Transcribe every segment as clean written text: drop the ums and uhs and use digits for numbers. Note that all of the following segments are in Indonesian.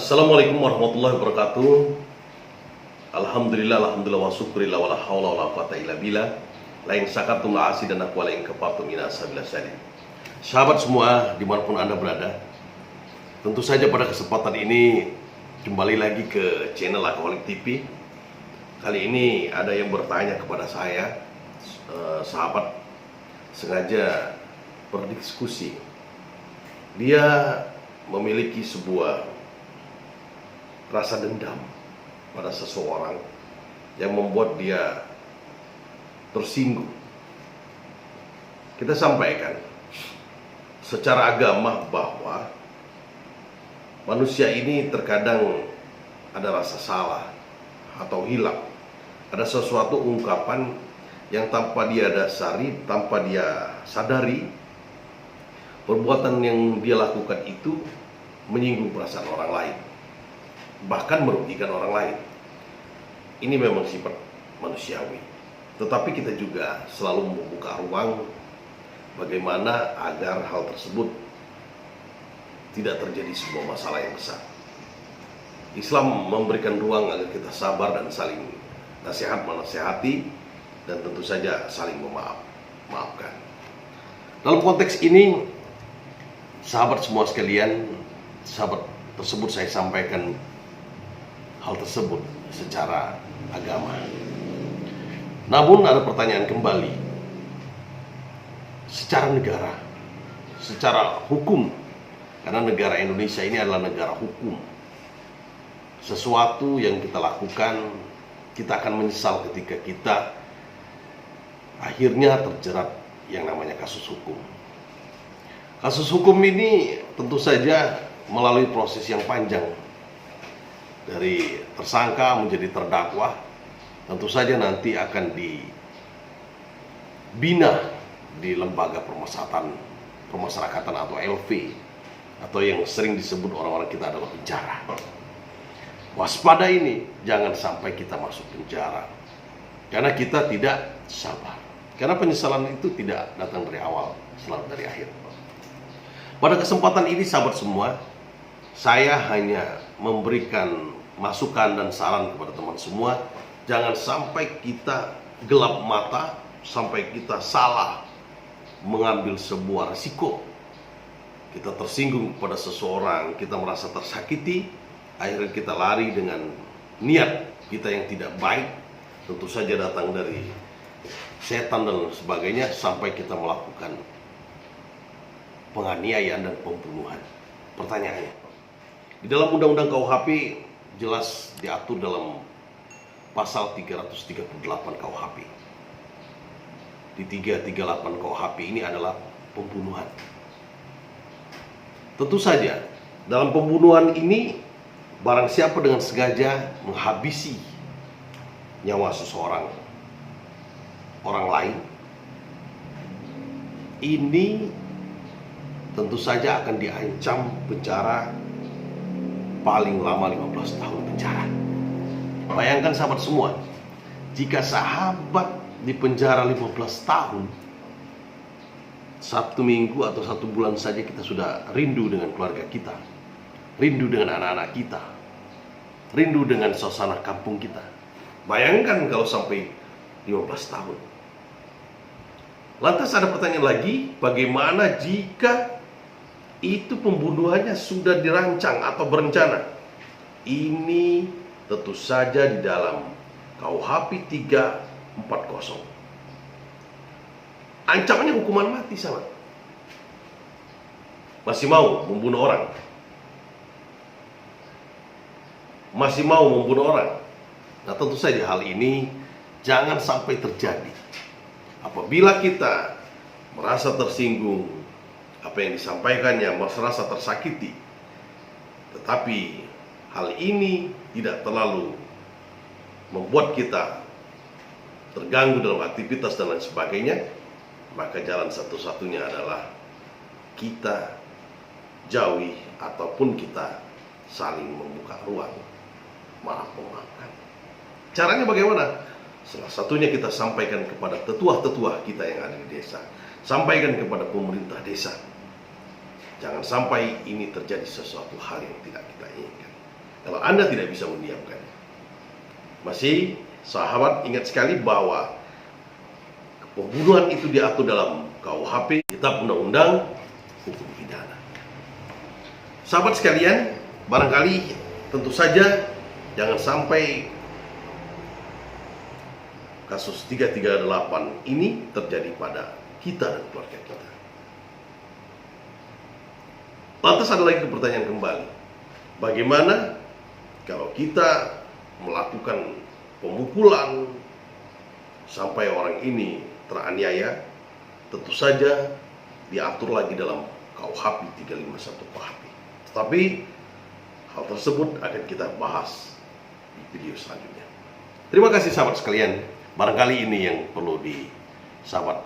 Assalamualaikum warahmatullahi wabarakatuh. Alhamdulillah wa syukurillah wa la haula wa la quwata illa billah. Lain syakartum la asidanna wa lain kafartum ina sabilas salim. Sahabat semua dimanapun Anda berada, tentu saja pada kesempatan ini kembali lagi ke channel Alkoholik TV. Kali ini ada yang bertanya kepada saya, sahabat sengaja berdiskusi. Dia memiliki sebuah rasa dendam pada seseorang yang membuat dia tersinggung. Kita sampaikan secara agama bahwa manusia ini terkadang ada rasa salah atau hilang, ada sesuatu ungkapan yang tanpa dia dasari, tanpa dia sadari, perbuatan yang dia lakukan itu menyinggung perasaan orang lain, bahkan merugikan orang lain. Ini memang sifat manusiawi. Tetapi kita juga selalu membuka ruang bagaimana agar hal tersebut tidak terjadi sebuah masalah yang besar. Islam memberikan ruang agar kita sabar dan saling nasihat menasihati, dan tentu saja saling memaafkan. Dalam konteks ini, sahabat semua sekalian, sahabat tersebut saya sampaikan hal tersebut secara agama. Namun ada pertanyaan kembali, secara negara, secara hukum, karena negara Indonesia ini adalah negara hukum. Sesuatu yang kita lakukan, kita akan menyesal ketika kita akhirnya terjerat yang namanya kasus hukum. Kasus hukum ini tentu saja melalui proses yang panjang, dari tersangka menjadi terdakwa. Tentu saja nanti akan dibina di lembaga pemasyarakatan atau LV, atau yang sering disebut orang-orang kita adalah penjara. Waspada ini, jangan sampai kita masuk penjara karena kita tidak sabar, karena penyesalan itu tidak datang dari awal, selalu dari akhir. Pada kesempatan ini sahabat semua, saya hanya memberikan masukan dan saran kepada teman semua. Jangan sampai kita gelap mata, sampai kita salah mengambil sebuah risiko. Kita tersinggung kepada seseorang, kita merasa tersakiti, akhirnya kita lari dengan niat kita yang tidak baik, tentu saja datang dari setan dan sebagainya, sampai kita melakukan penganiayaan dan pembunuhan. Pertanyaannya, di dalam Undang-Undang KUHP jelas diatur dalam pasal 338 KUHP. Di 338 KUHP ini adalah pembunuhan. Tentu saja dalam pembunuhan ini, barang siapa dengan sengaja menghabisi nyawa seseorang, orang lain, ini tentu saja akan diancam penjara paling lama 15 tahun penjara. Bayangkan sahabat semua, jika sahabat di penjara 15 tahun, 1 minggu atau 1 bulan saja kita sudah rindu dengan keluarga kita, rindu dengan anak-anak kita, rindu dengan suasana kampung kita. Bayangkan kalau sampai 15 tahun. Lantas ada pertanyaan lagi, bagaimana jika itu pembunuhannya sudah dirancang atau berencana? Ini tentu saja di dalam KUHP 340. Ancamannya hukuman mati, sahabat. Masih mau membunuh orang? Masih mau membunuh orang? Nah, tentu saja hal ini jangan sampai terjadi. Apabila kita merasa tersinggung, apa yang disampaikannya, merasa tersakiti, tetapi hal ini tidak terlalu membuat kita terganggu dalam aktivitas dan lain sebagainya, maka jalan satu-satunya adalah kita jauhi ataupun kita saling membuka ruang maaf-memaafkan. Caranya bagaimana? Salah satunya kita sampaikan kepada tetua-tetua kita yang ada di desa, sampaikan kepada pemerintah desa. Jangan sampai ini terjadi sesuatu hal yang tidak kita inginkan. kalau Anda tidak bisa mendiamkan. Masih, sahabat ingat sekali bahwa pembunuhan itu diatur dalam KUHP, Kitab Undang-Undang Hukum Pidana. Sahabat sekalian, barangkali tentu saja jangan sampai kasus 338 ini terjadi pada kita dan keluarga kita. Lantas ada lagi pertanyaan kembali, bagaimana kalau kita melakukan pemukulan sampai orang ini teraniaya? Tentu saja diatur lagi dalam KUHP 351 KUHP. Tetapi hal tersebut akan kita bahas di video selanjutnya. Terima kasih sahabat sekalian. Barangkali ini yang perlu sahabat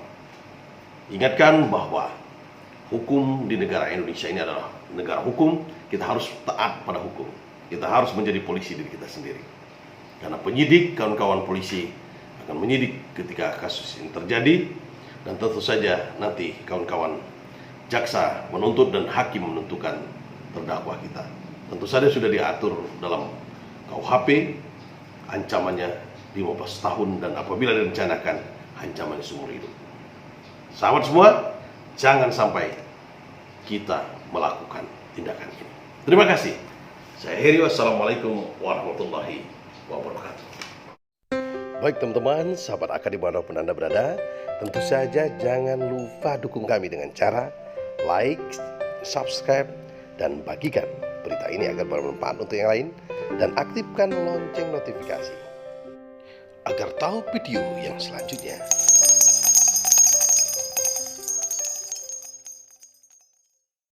ingatkan, bahwa hukum di negara Indonesia ini adalah negara hukum. Kita harus taat pada hukum. Kita harus menjadi polisi diri kita sendiri. Karena penyidik, kawan-kawan polisi akan menyidik ketika kasus ini terjadi. Dan tentu saja nanti kawan-kawan jaksa menuntut dan hakim menentukan terdakwa kita. Tentu saja sudah diatur dalam KUHP, ancamannya 15 tahun dan apabila direncanakan ancaman seumur hidup. Sahabat semua, jangan sampai kita melakukan tindakan ini. Terima kasih. Saya Heri, wassalamualaikum warahmatullahi wabarakatuh. Baik teman-teman, sahabat AK dimanapun Anda berada, tentu saja jangan lupa dukung kami dengan cara like, subscribe, dan bagikan berita ini agar bermanfaat untuk yang lain, dan aktifkan lonceng notifikasi agar tahu video yang selanjutnya.